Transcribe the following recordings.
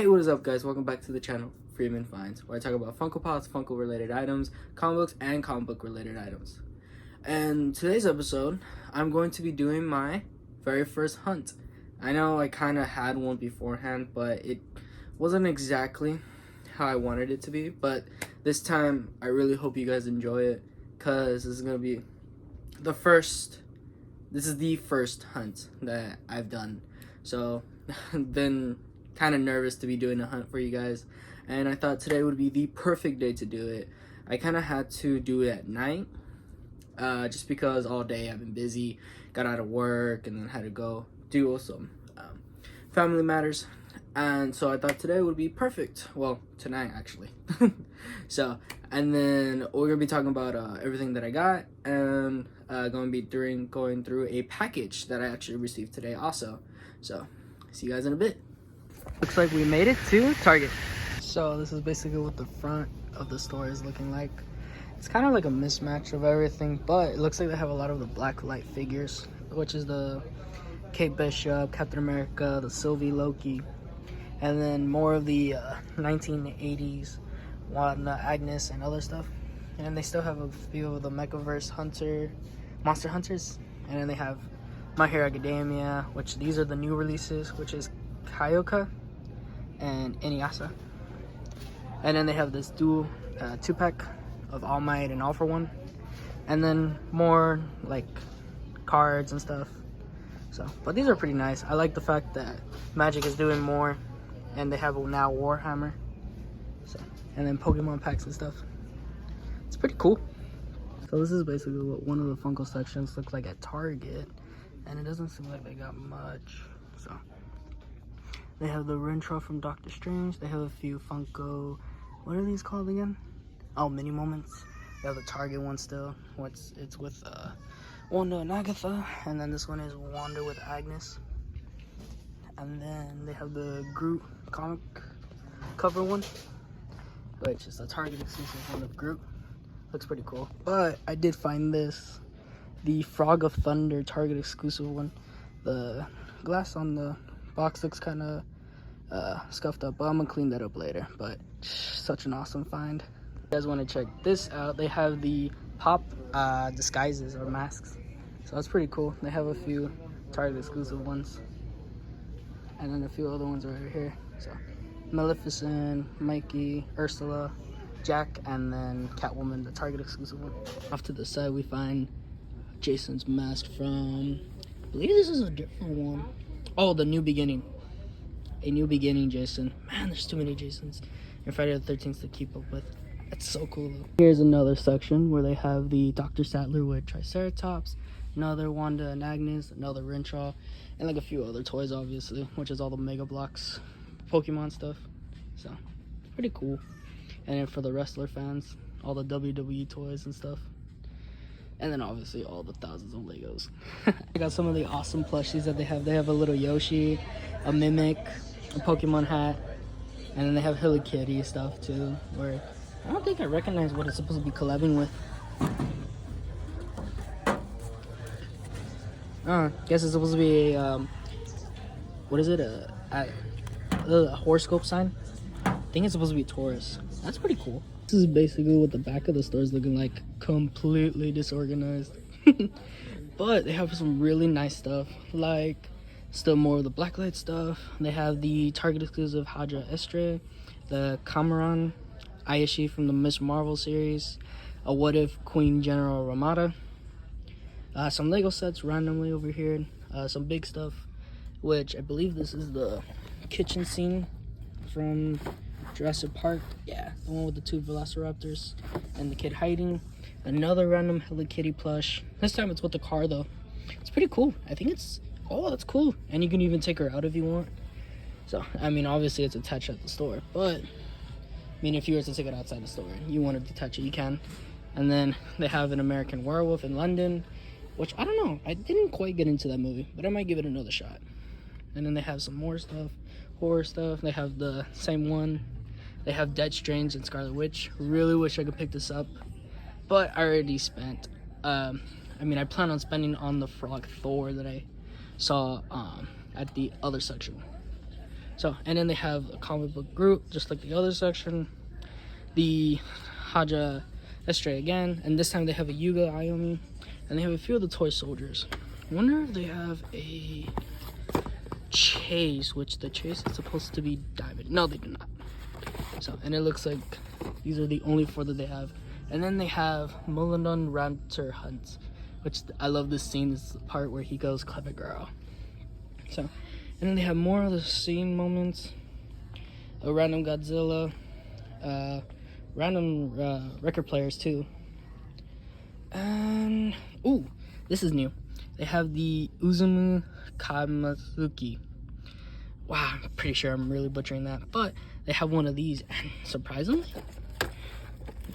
Hey, what is up, guys? Welcome back to the channel, Freeman Finds, where I talk about Funko Pops, Funko related items, comic books, and comic book related items. And today's episode, I'm going to be doing my very first hunt. I know I kind of had one beforehand, but it wasn't exactly how I wanted it to be. But this time, I really hope you guys enjoy it, because this is going to be the first hunt that I've done. So, I've been kind of nervous to be doing a hunt for you guys, and I thought today would be the perfect day to do it. I kind of had to do it at night, just because all day I've been busy, got out of work, and then had to go do some family matters, and so I thought today would be perfect. Well, tonight actually. So, and then we're gonna be talking about everything that I got, and going through a package that I actually received today also. So, see you guys in a bit. Looks like we made it to Target. So this is basically what the front of the store is looking like. It's kind of like a mismatch of everything, but it looks like they have a lot of the Black Light figures, which is the Kate Bishop, Captain America, the Sylvie, Loki, and then more of the 1980s Wanda, Agnes, and other stuff. And they still have a few of the Mechaverse Monster Hunters, and then they have My Hero Academia, which these are the new releases, which is Kyoka and Inuyasha. And then they have this dual 2-pack of All Might and All for One, and then more like cards and stuff. So, but these are pretty nice. I like the fact that Magic is doing more, and they have now Warhammer. So, and then Pokemon packs and stuff. It's pretty cool. So this is basically what one of the Funko sections looks like at Target, and it doesn't seem like they got much. So they have the Rintrah from Doctor Strange. They have a few Funko, what are these called again? Oh, Mini Moments. They have the Target one still. It's with Wanda and Agatha, and then this one is Wanda with Agnes. And then they have the Groot comic cover one, which is a Target exclusive one of Groot. Looks pretty cool. But I did find this, the Frog of Thunder Target exclusive one. The glass on the box looks kind of scuffed up, but I'm gonna clean that up later. But such an awesome find. If you guys want to check this out, they have the Pop disguises or masks, so that's pretty cool. They have a few Target exclusive ones, and then a few other ones right here. So Maleficent, Mikey, Ursula, Jack, and then Catwoman, the Target exclusive one. Off to the side we find Jason's mask from, I believe this is a different one. Oh, the New Beginning. A New Beginning Jason. Man, there's too many Jasons. And Friday the 13th to keep up with. That's so cool though. Here's another section where they have the Dr. Sattler with Triceratops, another Wanda and Agnes, another Rintrah, and like a few other toys obviously, which is all the Mega Bloks Pokemon stuff. So, pretty cool. And then for the wrestler fans, all the WWE toys and stuff. And then obviously all the thousands of Legos. I got some of the awesome plushies that they have. They have a little Yoshi, a Mimic, a Pokemon hat, and then they have Hello Kitty stuff too, where I don't think I recognize what it's supposed to be collabing with. Guess it's supposed to be a, what is it? A horoscope sign? I think it's supposed to be Taurus. That's pretty cool. This is basically what the back of the store is looking like, completely disorganized. But they have some really nice stuff, like still more of the Blacklight stuff. They have the Target exclusive Hadra Estre, the Cameron Ayashi from the Miss Marvel series, a What If Queen General Ramada, some Lego sets randomly over here, some big stuff, which I believe this is the kitchen scene from Jurassic Park. Yeah, the one with the 2 velociraptors and the kid hiding. Another random Hello Kitty plush. This time it's with the car though. It's pretty cool. I think it's, oh, that's cool. And you can even take her out if you want. So, I mean, obviously it's attached at the store, but I mean, if you were to take it outside the store and you wanted to touch it, you can. And then they have an American Werewolf in London, which I don't know. I didn't quite get into that movie, but I might give it another shot. And then they have some more stuff, horror stuff. They have the same one. They have Dead Strange and Scarlet Witch. Really wish I could pick this up, but I already spent. I mean, I plan on spending on the Frog Thor that I saw at the other section. So, and then they have a comic book group, just like the other section. The Haja Estray again, and this time they have a Yuga Ayomi, and they have a few of the toy soldiers. I wonder if they have a Chase, which the Chase is supposed to be diamond. No, they do not. So, and it looks like these are the only 4 that they have. And then they have Mulandun Raptor Hunt, which I love this scene. This is the part where he goes, "Clever girl." So, and then they have more of the scene moments. A random Godzilla, random record players too. And ooh, this is new. They have the Uzumu Kamazuki. Wow, I'm pretty sure I'm really butchering that, but they have one of these, and surprisingly,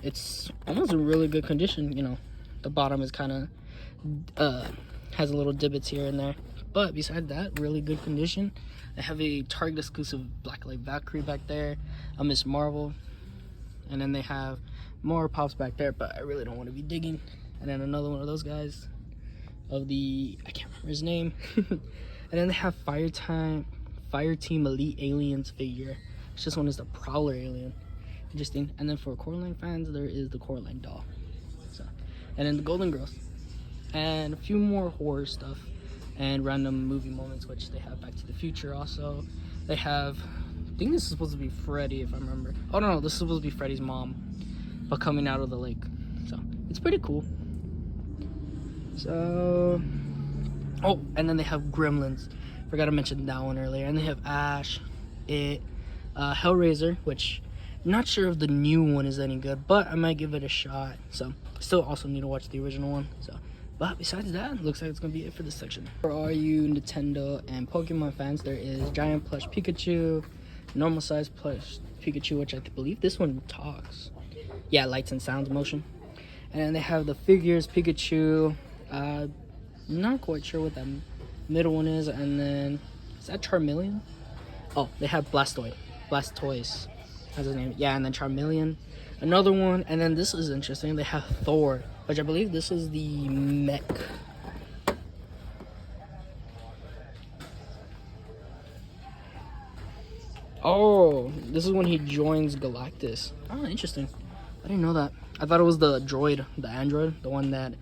it's almost in really good condition. You know, the bottom is kind of has a little divots here and there, but besides that, really good condition. They have a Target exclusive Blacklight Valkyrie back there, a Miss Marvel, and then they have more pops back there, but I really don't want to be digging. And then another one of those guys of the, I can't remember his name. And then they have Fire Team Elite Aliens figure. This one is the Prowler alien. Interesting. And then for Coraline fans, there is the Coraline doll. So, and then the Golden Girls, and a few more horror stuff and random movie moments, which they have Back to the Future also. They have, I think this is supposed to be Freddy, if I remember. Oh no, this is supposed to be Freddy's mom, but coming out of the lake. So it's pretty cool. So, oh, and then they have Gremlins. Forgot to mention that one earlier. And they have Ash, Hellraiser, which I'm not sure if the new one is any good, but I might give it a shot. So still also need to watch the original one. So, but besides that, looks like it's gonna be it for this section. For all you Nintendo and Pokemon fans, there is giant plush Pikachu, normal size plush Pikachu, which I believe this one talks. Yeah, lights and sounds motion. And then they have the figures Pikachu. Not quite sure what that middle one is. And then is that Charmeleon? Oh, they have Blastoise. That's his name. Yeah, and then Charmeleon. Another one, and then this is interesting. They have Thor, which I believe this is the mech. Oh, this is when he joins Galactus. Oh, interesting. I didn't know that. I thought it was the droid, the android, the one that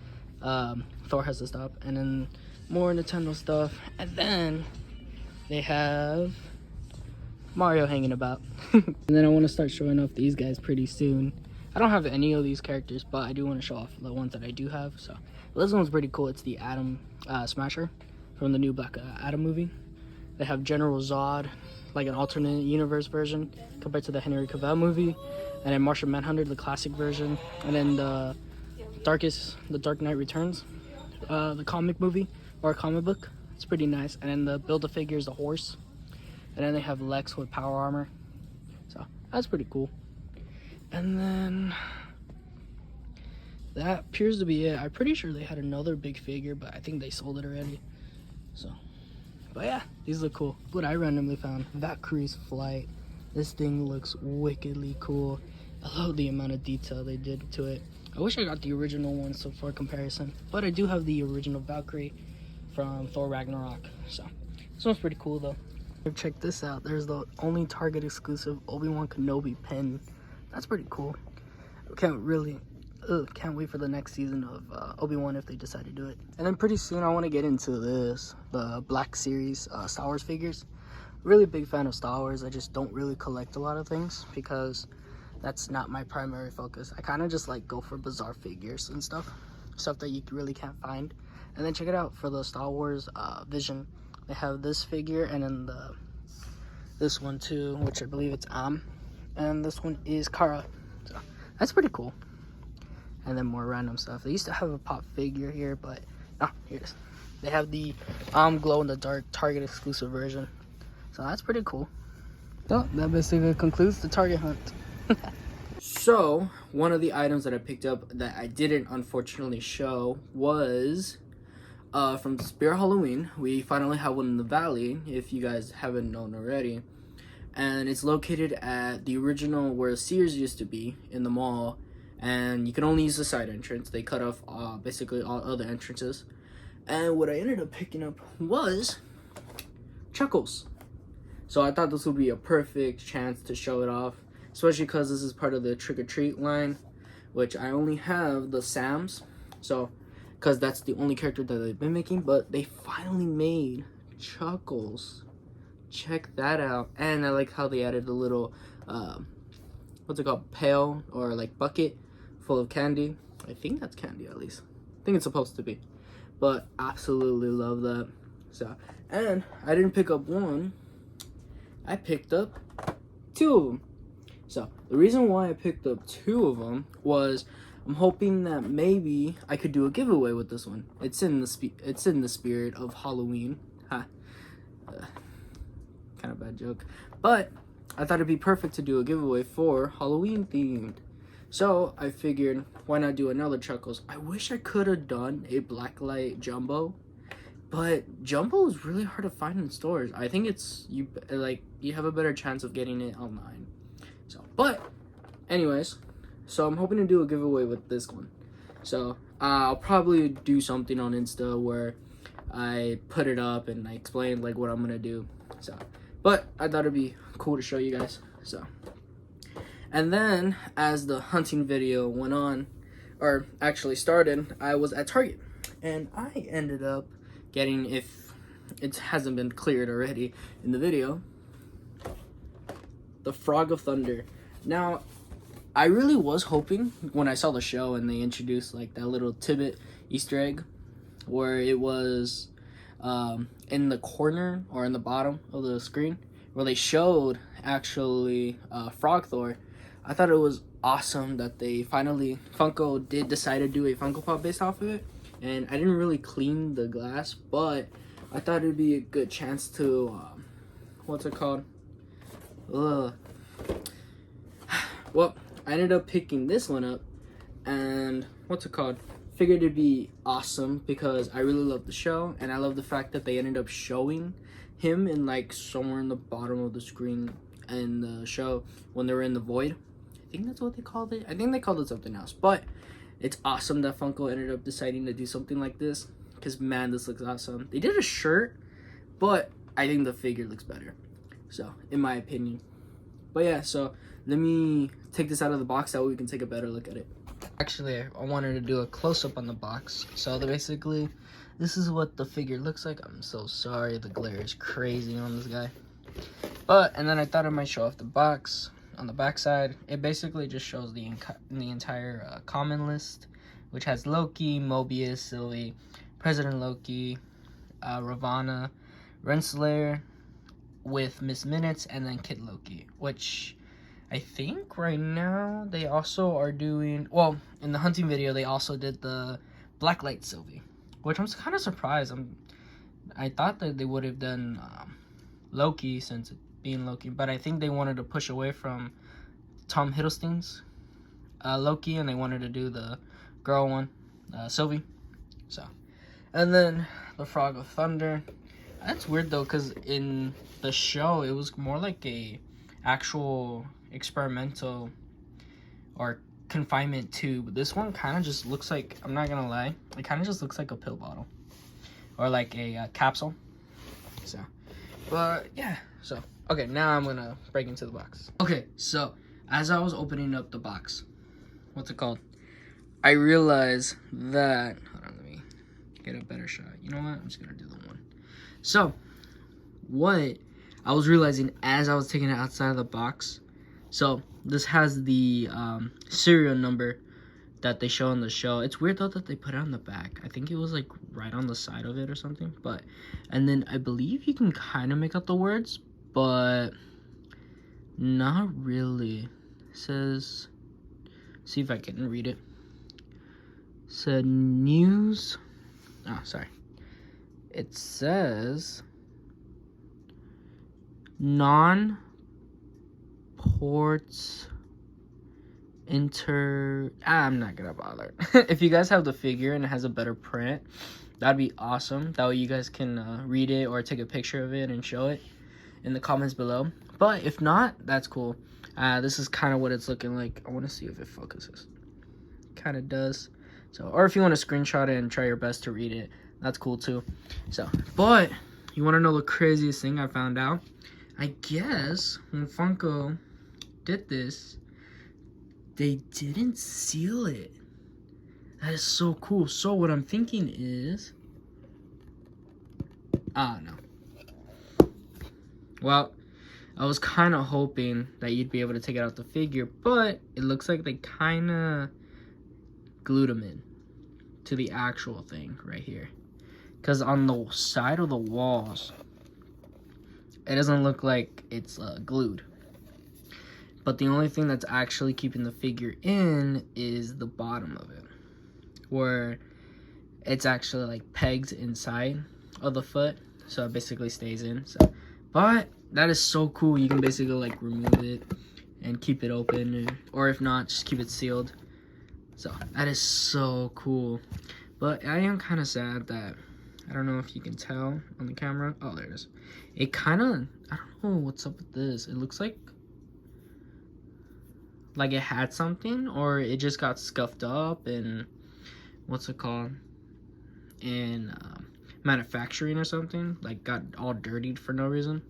Thor has to stop. And then more Nintendo stuff. And then they have Mario hanging about. And then I want to start showing off these guys pretty soon. I don't have any of these characters, but I do want to show off the ones that I do have. So this one's pretty cool. It's the Atom Smasher from the new Black Adam movie. They have General Zod, like an alternate universe version compared to the Henry Cavill movie. And then Martian Manhunter, the classic version. And then the Dark Knight Returns, the comic movie or comic book. It's pretty nice. And then the Build-A-Figure is the horse. And then they have Lex with power armor. So that's pretty cool. And then that appears to be it. I'm pretty sure they had another big figure, but I think they sold it already. So, but yeah, these look cool. What I randomly found, Valkyrie's Flight. This thing looks wickedly cool. I love the amount of detail they did to it. I wish I got the original one so for comparison, but I do have the original Valkyrie from Thor Ragnarok. So this one's pretty cool though. Check this out. There's the only Target exclusive Obi-Wan Kenobi pin. That's pretty cool. Can't wait for the next season of Obi-Wan if they decide to do it. And then pretty soon I want to get into the Black Series Star Wars figures. Really big fan of Star Wars. I just don't really collect a lot of things because that's not my primary focus. I kind of just like go for bizarre figures and stuff that you really can't find. And then check it out for the Star Wars Vision. They have this figure and then this one too, which I believe it's and this one is Kara. So that's pretty cool. And then more random stuff. They used to have a pop figure here, but here it is. They have the glow in the dark Target exclusive version. So that's pretty cool. So that basically concludes the Target hunt. So one of the items that I picked up that I didn't unfortunately show was from Spirit Halloween. We finally have one in the Valley, if you guys haven't known already. And it's located at the original where Sears used to be in the mall. And you can only use the side entrance. They cut off basically all other entrances. And what I ended up picking up was Chuckles. So I thought this would be a perfect chance to show it off, especially because this is part of the Trick or Treat line, which I only have the Sams, so because that's the only character that they've been making. But they finally made Chuckles. Check that out. And I like how they added a little what's it called, pail or like bucket full of candy. I think that's candy, at least I think it's supposed to be, but absolutely love that. So, and I didn't pick up one, I picked up 2 of them. So the reason why I picked up 2 of them was I'm hoping that maybe I could do a giveaway with this one. It's in the spirit of Halloween. Ha. Kind of bad joke, but I thought it'd be perfect to do a giveaway for Halloween themed. So I figured, why not do another Chuckles? I wish I could have done a Blacklight Jumbo, but Jumbo is really hard to find in stores. I think it's you have a better chance of getting it online. So, but anyways, so I'm hoping to do a giveaway with this one. So I'll probably do something on Insta where I put it up and I explain like what I'm gonna do. So, but I thought it'd be cool to show you guys. So, and then as the hunting video went on, or actually started, I was at Target and I ended up getting, if it hasn't been cleared already in the video, the Frog of Thunder. Now, I really was hoping when I saw the show and they introduced like that little tidbit Easter egg where it was in the corner or in the bottom of the screen where they showed actually Frog Thor. I thought it was awesome that they finally, Funko did decide to do a Funko Pop based off of it. And I didn't really clean the glass, but I thought it'd be a good chance to, what's it called? Well, I ended up picking this one up, and what's it called? Figured it'd be awesome because I really love the show, and I love the fact that they ended up showing him in like somewhere in the bottom of the screen in the show when they were in the void. I think that's what they called it. I think they called it something else, but it's awesome that Funko ended up deciding to do something like this because man, this looks awesome. They did a shirt, but I think the figure looks better, so in my opinion. But yeah, so let me take this out of the box that way we can take a better look at it. Actually, I wanted to do a close-up on the box. So basically, this is what the figure looks like. I'm so sorry, the glare is crazy on this guy. But, and then I thought I might show off the box. On the back side, it basically just shows the entire common list, which has Loki, Mobius, Sylvie, President Loki, Ravonna, Renslayer, with Miss Minutes, and then Kid Loki, which I think right now they also are doing, well, in the hunting video they also did the Blacklight Sylvie, which I'm kind of surprised. I thought that they would have done Loki, since it being Loki, but I think they wanted to push away from Tom Hiddleston's Loki, and they wanted to do the girl one, Sylvie. So, and then the Frog of Thunder. That's weird though, because in the show it was more like a actual experimental or confinement tube. This one kind of just looks like, I'm not gonna lie, it kind of just looks like a pill bottle or like a capsule. So, but yeah, so okay, now I'm gonna break into the box. Okay, so as I was opening up the box, what's it called, I realized that, hold on, let me get a better shot. You know what, I'm just gonna do the one. So what I was realizing as I was taking it outside of the box, so this has the serial number that they show on the show. It's weird though that they put it on the back. I think it was like right on the side of it or something. But, and then I believe you can kind of make out the words, but not really. It says, see if I can read it. It said news. Oh, sorry. It says non-ports I'm not gonna bother. If you guys have the figure and it has a better print, that'd be awesome. That way you guys can read it or take a picture of it and show it in the comments below. But if not, that's cool. This is kind of what it's looking like. I want to see if it focuses. Kind of does. So, or if you want to screenshot it and try your best to read it, that's cool too. So, but you want to know the craziest thing I found out? I guess when Funko did this, they didn't seal it. That is so cool. So what I'm thinking is, I don't know. Well, I was kind of hoping that you'd be able to take it out the figure, but it looks like they kind of glued them in to the actual thing right here. Because on the side of the walls, it doesn't look like it's glued. But the only thing that's actually keeping the figure in is the bottom of it, where it's actually like pegs inside of the foot, so it basically stays in. So, but that is so cool. You can basically like remove it and keep it open, or if not, just keep it sealed. So that is so cool. But I am kind of sad that, I don't know if you can tell on the camera. Oh, there it is. It kind of, I don't know what's up with this. It looks like it had something, or it just got scuffed up and what's it called, in manufacturing or something, like got all dirtied for no reason.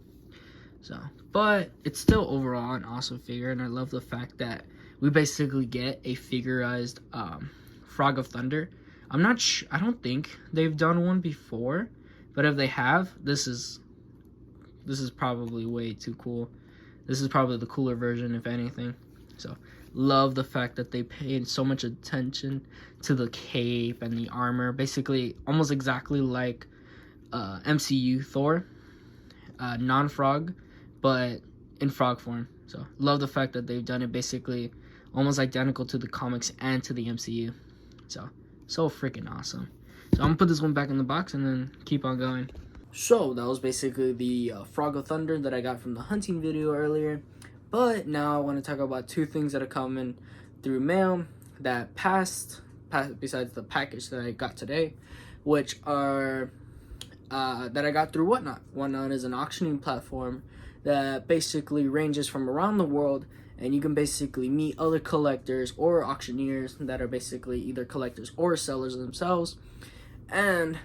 So, but it's still overall an awesome figure, and I love the fact that we basically get a figurized Frog of Thunder. I'm not I don't think they've done one before, but if they have, this is probably way too cool. This is probably the cooler version, if anything. So, love the fact that they paid so much attention to the cape and the armor. Basically, almost exactly like MCU Thor. Non-frog, but in frog form. So, love the fact that they've done it basically almost identical to the comics and to the MCU. So freaking awesome. So, I'm gonna put this one back in the box and then keep on going. So, that was basically the Frog of Thunder that I got from the hunting video earlier. But now I want to talk about two things that are coming through mail that passed besides the package that I got today, which are that I got through Whatnot. Whatnot is an auctioning platform that basically ranges from around the world, and you can basically meet other collectors or auctioneers that are basically either collectors or sellers themselves, and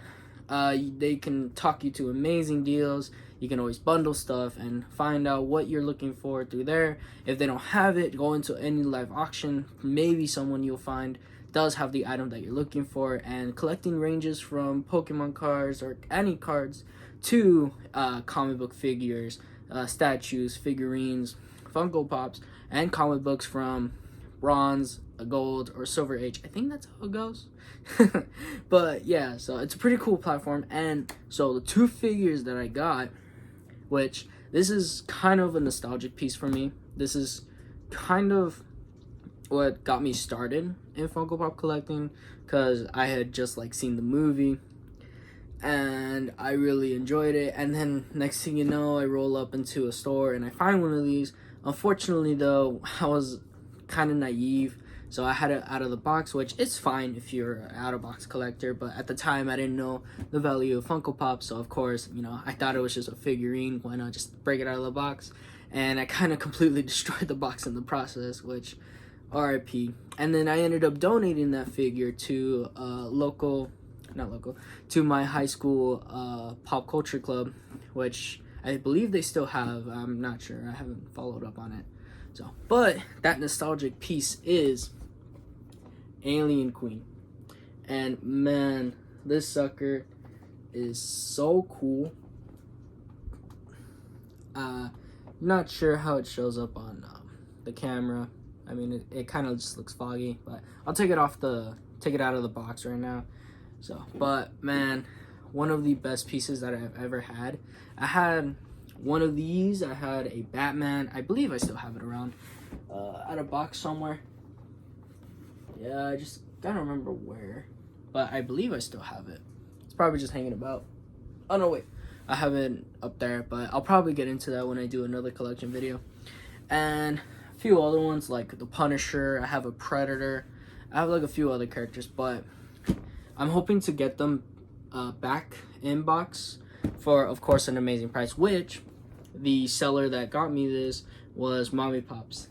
they can talk you to amazing deals. You can always bundle stuff and find out what you're looking for through there. If they don't have it, go into any live auction. Maybe someone you'll find does have the item that you're looking for. And collecting ranges from Pokemon cards or any cards to comic book figures, statues, figurines, Funko Pops, and comic books from Bronze, Gold, or Silver Age. I think that's how it goes. But yeah, so it's a pretty cool platform. And so the two figures that I got, which this is kind of a nostalgic piece for me. This is kind of what got me started in Funko Pop collecting, because I had just like seen the movie and I really enjoyed it. And then next thing you know, I roll up into a store and I find one of these. Unfortunately though, I was kind of naive, so I had it out of the box, which is fine if you're an out-of-box collector, but at the time I didn't know the value of Funko Pop, so of course, you know, I thought it was just a figurine. Why not just break it out of the box? And I kind of completely destroyed the box in the process, which RIP. And then I ended up donating that figure to to my high school pop culture club, which I believe they still have. I'm not sure, I haven't followed up on it. So, but that nostalgic piece is Alien Queen. And man, this sucker is so cool. Not sure how it shows up on the camera. I mean, it kind of just looks foggy, but I'll take it out of the box right now. So, but man, one of the best pieces that I've ever had. I had one of these. I had a Batman. I believe I still have it around out of box somewhere. Yeah, I just gotta remember where, but I believe I still have it. It's probably just hanging about. Oh no, wait, I have it up there, but I'll probably get into that when I do another collection video. And a few other ones like the Punisher. I have a Predator. I have like a few other characters, but I'm hoping to get them back in box for, of course, an amazing price, which the seller that got me this was Mommy Pops.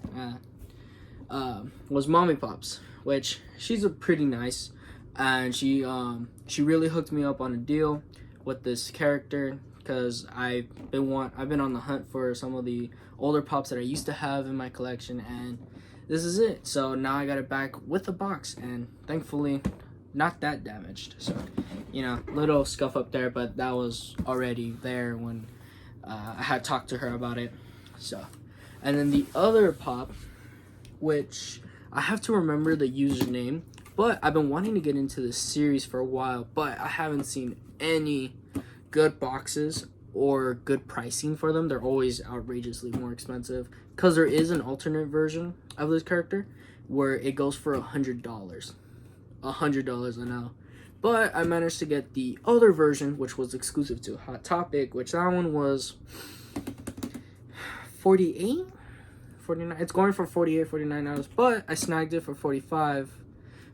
Which she's a pretty nice, and she really hooked me up on a deal with this character, because I've been on the hunt for some of the older pops that I used to have in my collection, and this is it. So now I got it back with a box, and thankfully not that damaged. So, you know, little scuff up there, but that was already there when I had talked to her about it. So, and then the other pop, which I have to remember the username, but I've been wanting to get into this series for a while, but I haven't seen any good boxes or good pricing for them. They're always outrageously more expensive, because there is an alternate version of this character where it goes for $100. $100, I know. But I managed to get the other version, which was exclusive to Hot Topic, which that one was 48, 49. It's going for 48, 49 dollars, but I snagged it for 45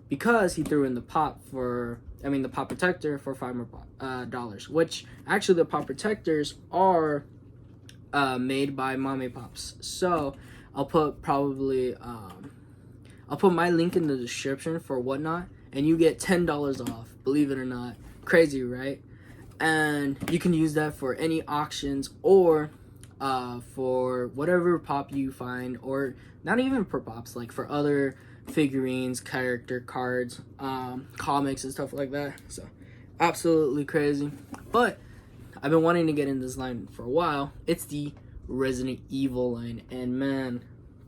because he threw in the pop the pop protector for $5 more dollars, which actually the pop protectors are made by Mommy Pops. So I'll put my link in the description for Whatnot, and you get $10 off. Believe it or not, crazy, right? And you can use that for any auctions or for whatever pop you find, or not even for pops, like for other figurines, character cards, comics and stuff like that. So absolutely crazy. But I've been wanting to get in this line for a while. It's the Resident Evil line, and man,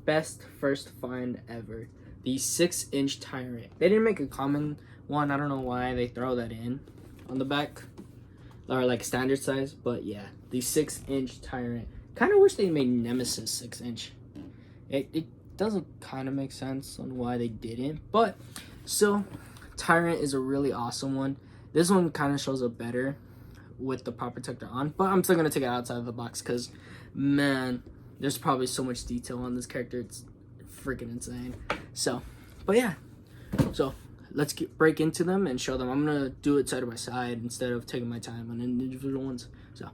best first find ever. The 6-inch Tyrant. They didn't make a common one. I don't know why they throw that in on the back, or like standard size, but yeah, the 6-inch Tyrant. Kind of wish they made Nemesis 6-inch. It doesn't kind of make sense on why they didn't, but so Tyrant is a really awesome one. This one kind of shows up better with the pop protector on, but I'm still gonna take it outside of the box because, man, there's probably so much detail on this character. It's freaking insane. So, but yeah, so let's break into them and show them. I'm gonna do it side by side instead of taking my time on individual ones. So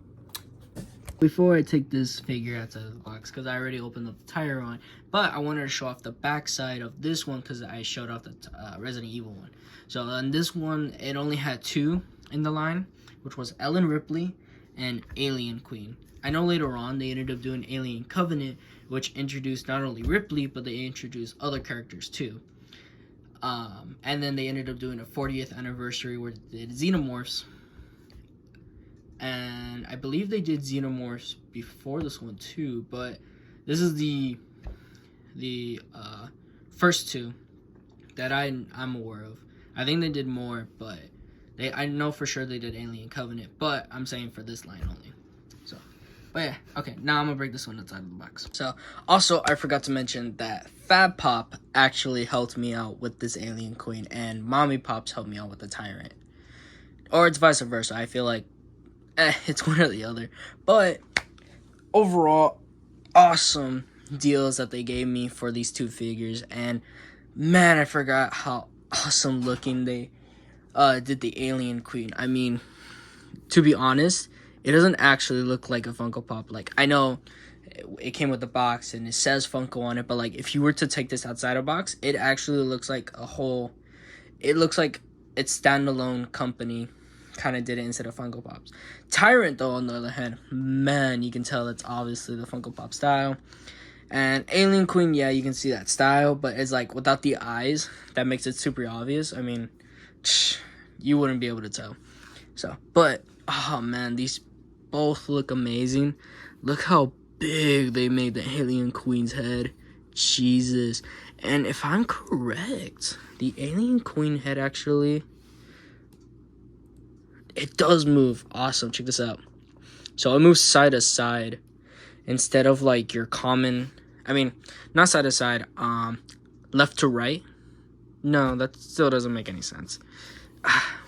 before I take this figure outside of the box, because I already opened up the tire on, but I wanted to show off the back side of this one because I showed off the Resident Evil one. So on this one, it only had 2 in the line, which was Ellen Ripley and Alien Queen. I know later on they ended up doing Alien Covenant, which introduced not only Ripley, but they introduced other characters too. And then they ended up doing a 40th anniversary where they did Xenomorphs. And I believe they did Xenomorphs before this one too, but this is the first 2 that I'm aware of. I think they did more, but I know for sure they did Alien Covenant, but I'm saying for this line only. So, but yeah, okay, now I'm gonna break this one outside of the box. So, also, I forgot to mention that Fab Pop actually helped me out with this Alien Queen, and Mommy Pops helped me out with the Tyrant. Or it's vice versa. I feel like it's one or the other. But overall, awesome deals that they gave me for these 2 figures, and man, I forgot how awesome looking they did the Alien Queen. I mean, to be honest, it doesn't actually look like a Funko Pop. Like, I know it came with the box and it says Funko on it, but like if you were to take this outside a box, it actually looks like it looks like its standalone company kind of did it instead of Funko Pops. Tyrant, though, on the other hand, man, you can tell it's obviously the Funko Pop style. And Alien Queen, yeah, you can see that style, but it's like without the eyes, that makes it super obvious. I mean, you wouldn't be able to tell. So, but oh man, these both look amazing. Look how big they made the Alien Queen's head. Jesus. And if I'm correct, the Alien Queen head actually, it does move. Awesome. Check this out. So it moves side to side instead of like your common, I mean, not side to side, left to right. No, that still doesn't make any sense.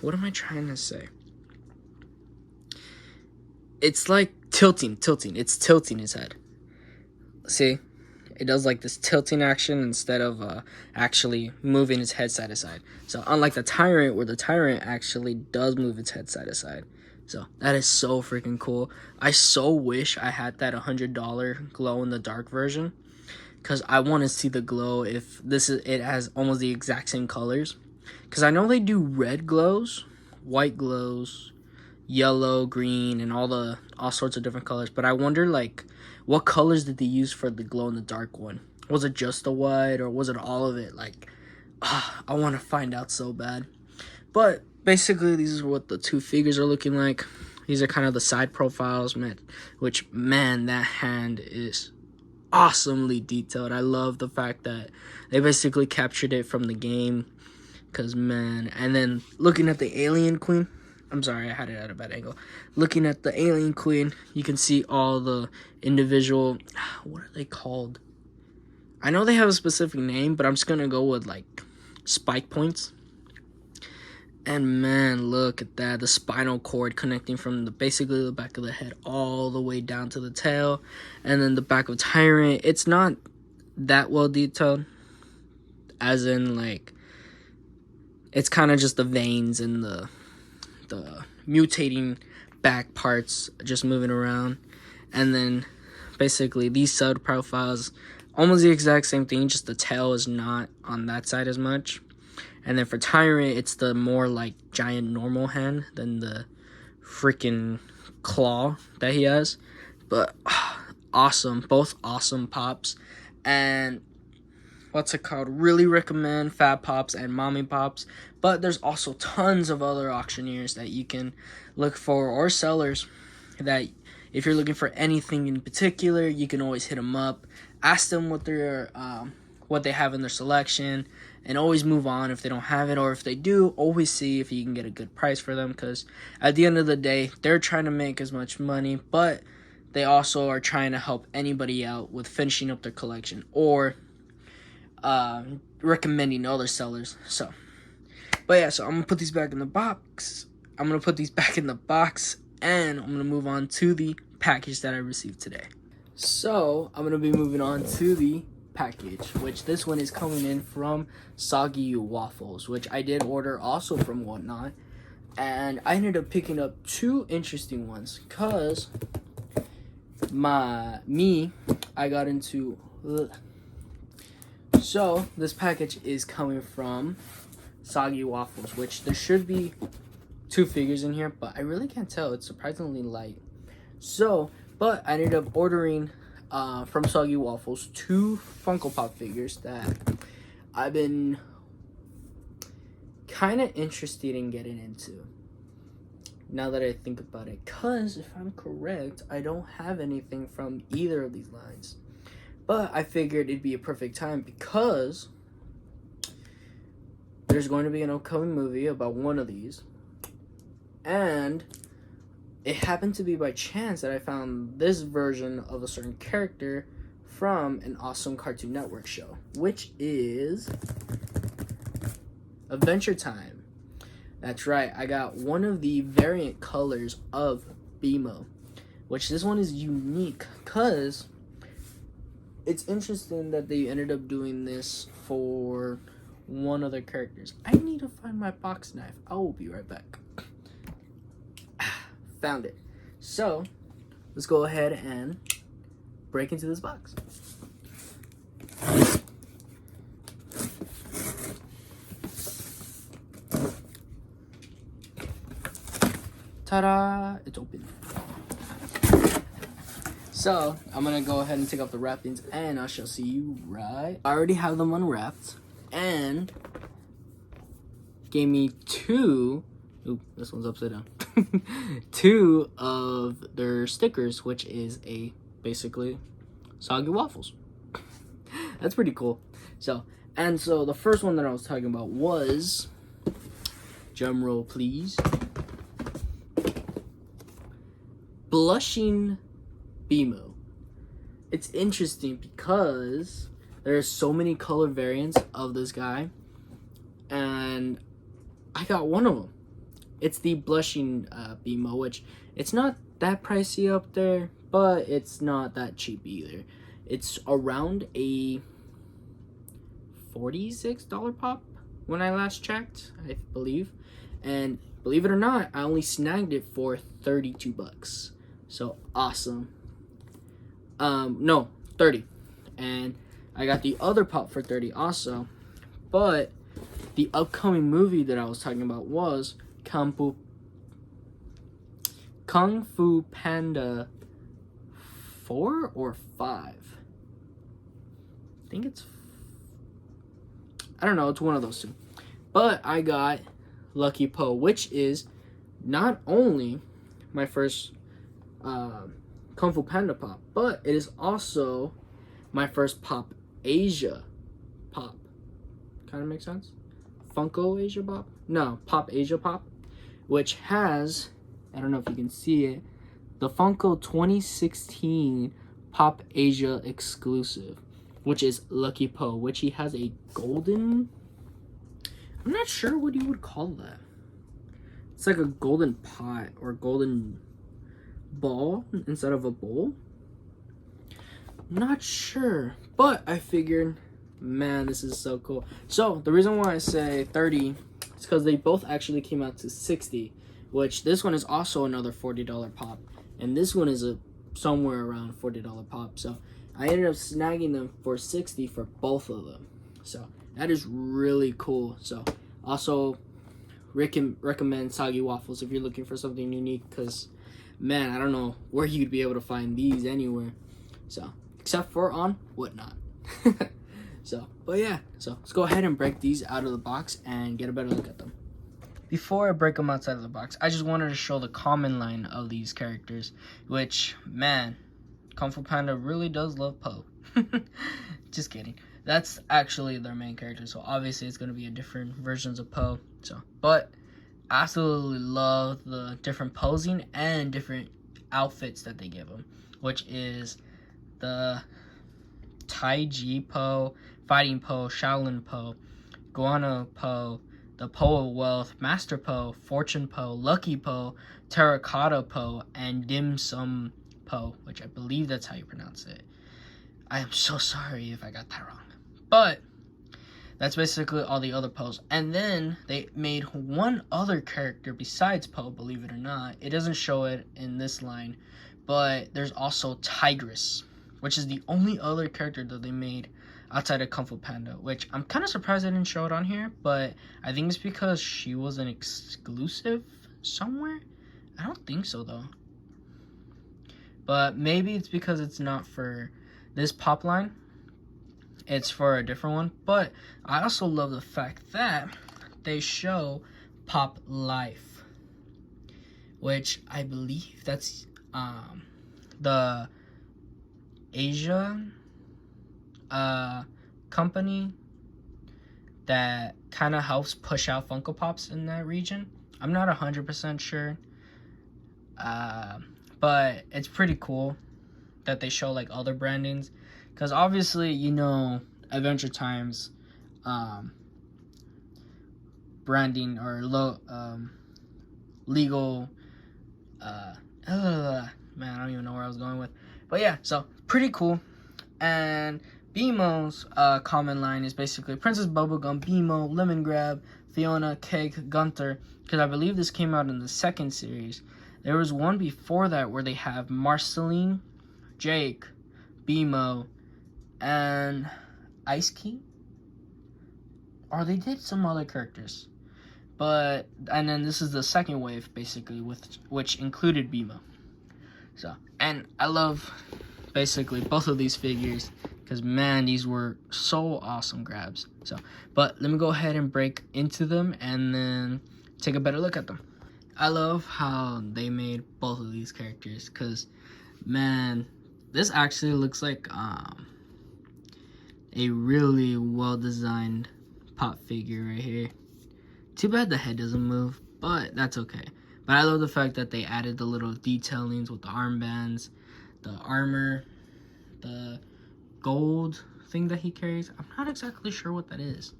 What am I trying to say? It's like tilting. It's tilting his head. See? It does like this tilting action instead of actually moving its head side to side. So unlike the Tyrant, where the Tyrant actually does move its head side to side. So that is so freaking cool. I so wish I had that $100 glow in the dark version, because I want to see the glow if it has almost the exact same colors. Because I know they do red glows, white glows, yellow, green, and all sorts of different colors. But I wonder, like, what colors did they use for the glow in the dark one? Was it just the white, or was it all of it? Like, I want to find out so bad. But basically, these are what the two figures are looking like. These are kind of the side profiles, man. Which, man, that hand is awesomely detailed. I love the fact that they basically captured it from the game. Because, man, and then looking at the alien queen. I'm sorry, I had it at a bad angle. Looking at the alien queen, you can see all the individual, what are they called? I know they have a specific name, but I'm just going to go with, like, spike points. And, man, look at that. The spinal cord connecting from basically the back of the head all the way down to the tail. And then the back of Tyrant. It's not that well detailed. As in, like, it's kind of just the veins and the mutating back parts just moving around. And then basically these side profiles, almost the exact same thing, just the tail is not on that side as much. And then for Tyrant, it's the more like giant normal hand than the freaking claw that he has. But awesome, both awesome pops. And what's it called? Really recommend Fab Pops and Mommy Pops. But there's also tons of other auctioneers that you can look for, or sellers that if you're looking for anything in particular, you can always hit them up, ask them what they have in their selection, and always move on if they don't have it, or if they do, always see if you can get a good price for them, because at the end of the day, they're trying to make as much money, but they also are trying to help anybody out with finishing up their collection, or recommending other sellers. But yeah, so I'm gonna put these back in the box. And I'm gonna move on to the package that I received today. So I'm gonna be moving on to the package, which this one is coming in from Soggy Waffles, which I did order also from Whatnot, and I ended up picking up two interesting ones because I got into. So this package is coming from Soggy Waffles, which there should be two figures in here, but I really can't tell. It's surprisingly light. So, but I ended up ordering from Soggy Waffles two Funko Pop figures that I've been kind of interested in getting into, now that I think about it, because if I'm correct, I don't have anything from either of these lines. But I figured it'd be a perfect time because there's going to be an upcoming movie about one of these. And it happened to be by chance that I found this version of a certain character from an awesome Cartoon Network show, which is Adventure Time. That's right, I got one of the variant colors of BMO, which this one is unique because it's interesting that they ended up doing this for one of their characters. I need to find my box knife. I will be right back. Found it. So, let's go ahead and break into this box. Ta-da! It's open. So, I'm gonna go ahead and take off the wrappings and I shall see you right. I already have them unwrapped and gave me two, ooh, this one's upside down, two of their stickers, which is basically Soggy Waffles. That's pretty cool. So the first one that I was talking about was, drum roll please, Blushing BMO. It's interesting because there are so many color variants of this guy, and I got one of them. It's the Blushing BMO, which it's not that pricey up there, but it's not that cheap either. It's around a $46 pop when I last checked, I believe. And believe it or not, I only snagged it for $32. So awesome. No, 30. And I got the other pop for 30 also. But the upcoming movie that I was talking about was Campo Kung Fu Panda 4 or 5. I think it's, I don't know, it's one of those two. But I got Lucky Po, which is not only my first Kung Fu Panda pop, but it is also my first Pop Asia pop. Kind of makes sense? Funko Asia pop? No, Pop Asia pop, which has, I don't know if you can see it, the Funko 2016 Pop Asia exclusive, which is Lucky Po, which he has a golden, I'm not sure what you would call that. It's like a golden pot or golden ball instead of a bowl. Not sure, but I figured, man, this is so cool. So the reason why I say 30 is because they both actually came out to 60, which this one is also another $40 pop, and this one is a somewhere around $40 pop. So I ended up snagging them for 60 for both of them. So that is really cool. So also recommend Soggy Waffles if you're looking for something unique, because man, I don't know where you'd be able to find these anywhere. So except for on Whatnot. So, but yeah, so let's go ahead and break these out of the box and get a better look at them. Before I break them outside of the box, I just wanted to show the common line of these characters, which, man, Kung Fu Panda really does love Po. Just kidding. That's actually their main character, so obviously it's going to be a different versions of Po. So, but I absolutely love the different posing and different outfits that they give them, which is the Taiji Po, Fighting Po, Shaolin Po, Guano Po, the Po of Wealth, Master Po, Fortune Po, Lucky Po, Terracotta Po, and Dim Sum Po, which I believe that's how you pronounce it. I am so sorry if I got that wrong. But that's basically all the other Poes. And then they made one other character besides Po, believe it or not. It doesn't show it in this line, but there's also Tigress, which is the only other character that they made outside of Kung Fu Panda, which I'm kind of surprised I didn't show it on here, but I think it's because she was an exclusive somewhere. I don't think so, though. But maybe it's because it's not for this pop line. It's for a different one. But I also love the fact that they show Pop Life, which I believe that's the Asia company that kind of helps push out Funko Pops in that region. I'm not 100% sure, but it's pretty cool that they show like other brandings, because obviously, you know, Adventure Time's branding or legal man, I don't even know where I was going with. But yeah, so pretty cool. And BMO's common line is basically Princess Bubblegum, BMO, Lemon Grab, Fiona, Keg, Gunther, because I believe this came out in the second series. There was one before that where they have Marceline, Jake, BMO, and Ice King. Or they did some other characters. But, and then this is the second wave, basically, which included BMO. So, and I love basically both of these figures, because man, these were so awesome grabs. So, but let me go ahead and break into them and then take a better look at them. I love how they made both of these characters, because man, this actually looks like a really well designed pop figure right here. Too bad the head doesn't move, but that's okay. But I love the fact that they added the little detailings with the armbands, the armor, the gold thing that he carries. I'm not exactly sure what that is.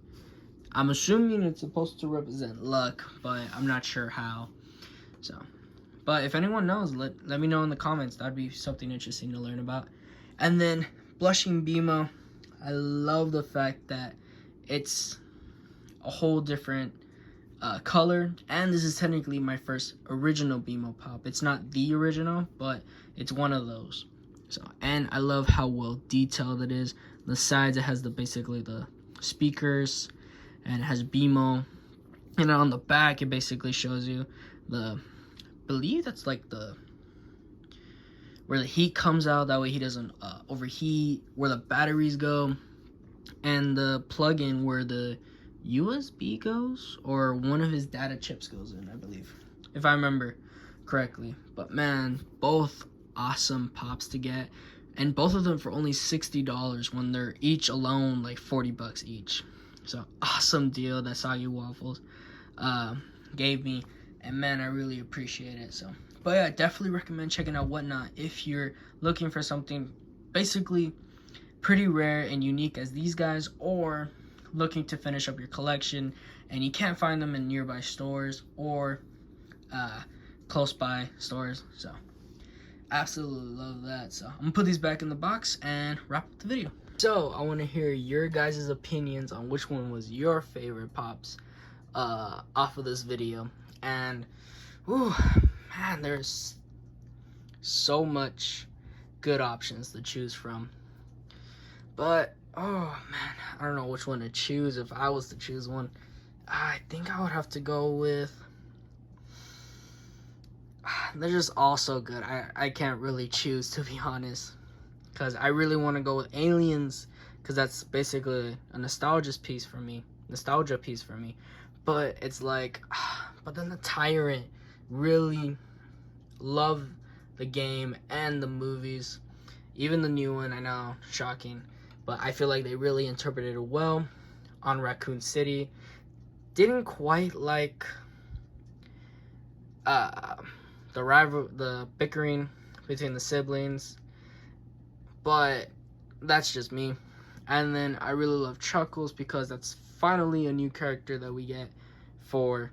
I'm assuming it's supposed to represent luck, but I'm not sure how. So, but if anyone knows, let me know in the comments. That'd be something interesting to learn about. And then Blushing BMO, I love the fact that it's a whole different color, and this is technically my first original BMO pop. It's not the original, but it's one of those. So, and I love how well detailed it is. The sides, it has basically the speakers, and it has BMO, and on the back it basically shows you I believe that's like the where the heat comes out, that way he doesn't overheat, where the batteries go, and the plug-in where the USB goes, or one of his data chips goes in, I believe, if I remember correctly. But man, both awesome pops to get, and both of them for only $60 when they're each alone like 40 bucks each. So awesome deal that Soggy Waffles gave me, and man, I really appreciate it. So, but yeah, definitely recommend checking out Whatnot if you're looking for something basically pretty rare and unique as these guys, or looking to finish up your collection and you can't find them in nearby stores or close by stores. So absolutely love that. So I'm gonna put these back in the box and wrap up the video. So I want to hear your guys' opinions on which one was your favorite pops off of this video. And whew, man, there's so much good options to choose from. But oh man, I don't know which one to choose. If I was to choose one, I think I would have to go with, they're just all so good. I can't really choose, to be honest, because I really want to go with Aliens, because that's basically a nostalgia piece for me. But it's like, but then the Tyrant, really love the game and the movies, even the new one. I know, shocking, but I feel like they really interpreted it well on Raccoon City. Didn't quite like the bickering between the siblings, but that's just me. And then I really love Chuckles, because that's finally a new character that we get for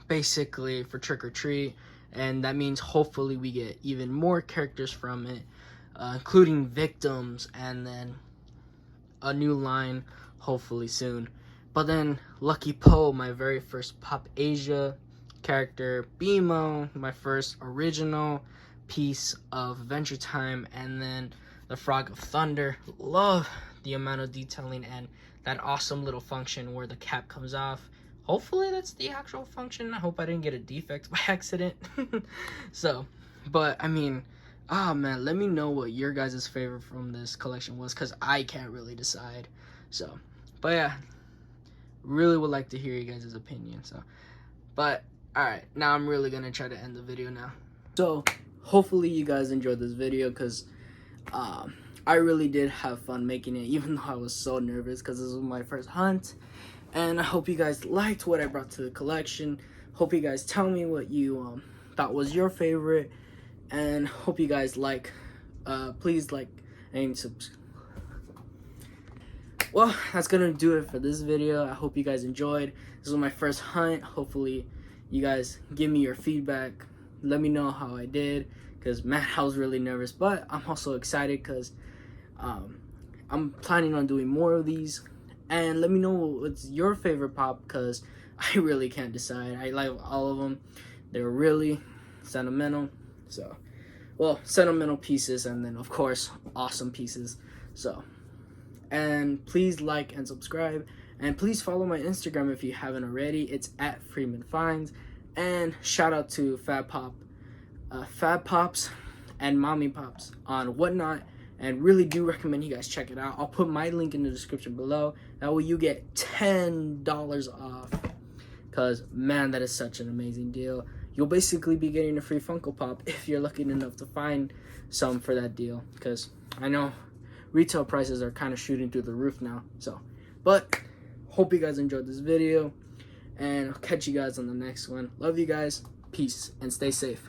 basically for Trick or Treat, and that means hopefully we get even more characters from it, including victims, and then a new line hopefully soon. But then Lucky Poe, my very first Pop Asia character, BMO, my first original piece of Adventure Time, and then the Frog of Thunder. Love the amount of detailing and that awesome little function where the cap comes off. Hopefully that's the actual function. I hope I didn't get a defect by accident. So, but I mean, oh man, let me know what your guys' favorite from this collection was, because I can't really decide. So, but yeah, really would like to hear you guys' opinion. So, but alright, now I'm really gonna try to end the video now. So hopefully you guys enjoyed this video, because I really did have fun making it, even though I was so nervous, because this was my first hunt. And I hope you guys liked what I brought to the collection. Hope you guys tell me what you thought was your favorite, and hope you guys please like and subscribe. Well, that's gonna do it for this video. I hope you guys enjoyed. This was my first hunt. Hopefully you guys give me your feedback, let me know how I did, because man, I was really nervous, but I'm also excited because I'm planning on doing more of these. And let me know what's your favorite pop, because I really can't decide. I like all of them. They're really sentimental. So, well, sentimental pieces, and then of course awesome pieces. So, and please like and subscribe, and please follow my Instagram if you haven't already. It's at Freeman Finds. And shout out to Fab Pops and Mommy Pops on Whatnot, and really do recommend you guys check it out. I'll put my link in the description below. That way you get $10 off, because man, that is such an amazing deal. You'll basically be getting a free Funko Pop if you're lucky enough to find some for that deal, because I know retail prices are kind of shooting through the roof now. So, but hope you guys enjoyed this video, and I'll catch you guys on the next one. Love you guys, peace, and stay safe.